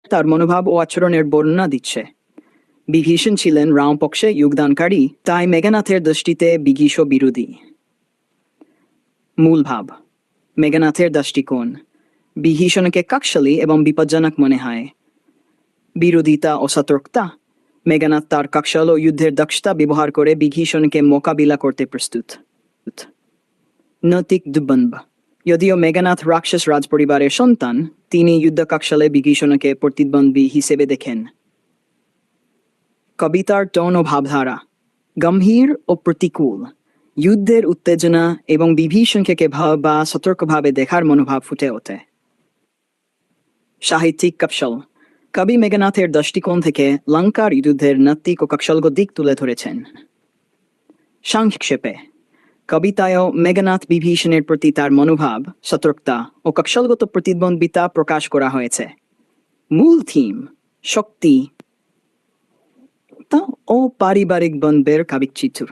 তার মনোভাব ও আচরণের বর্ণনা দিচ্ছে। বিভীষণ ছিলেন রামপক্ষে যোগদানকারী, তাই মেঘনাথের দৃষ্টিতে বিভীষণ বিরোধী। মূল ভাব। মেঘনাথের দৃষ্টিকোণ। বিভীষণকে কাকশালী এবং বিপজ্জনক মনে হয়। বিরোধিতা ও সতর্কতা। মেঘনাথ তার কাকশাল ও যুদ্ধের দক্ষতা ব্যবহার করে বিভীষণকে মোকাবিলা করতে প্রস্তুত। নৈতিক দুর্বন্ধ। যদিও মেঘনাথ রাক্ষস রাজপরিবারের সন্তান, তিনি যুদ্ধ কাকশালে বিভীষণকে প্রতিদ্বন্দ্বী হিসেবে দেখেন। কবিতার টোন ও ভাবধারা। গম্ভীর ও প্রতিকূল। যুদ্ধের উত্তেজনা এবং বিভীষণকে ভয় বা সতর্কভাবে দেখার মনোভাব ফুটে ওঠে। সাহিত্যিক কৌশল। কবি মেঘনাথের দৃষ্টিকোণ থেকে লঙ্কার যুদ্ধের নৈতিক ও কৌশলগত দিক তুলে ধরেছেন। সংক্ষেপে, কবিতায়ও মেঘনাথ বিভীষণের প্রতি তার মনোভাব, সতর্কতা ও কৌশলগত প্রতিদ্বন্দ্বিতা প্রকাশ করা হয়েছে। মূল থিম: শক্তি ও পারিবারিক বন্ধের কাব্যচিত্র।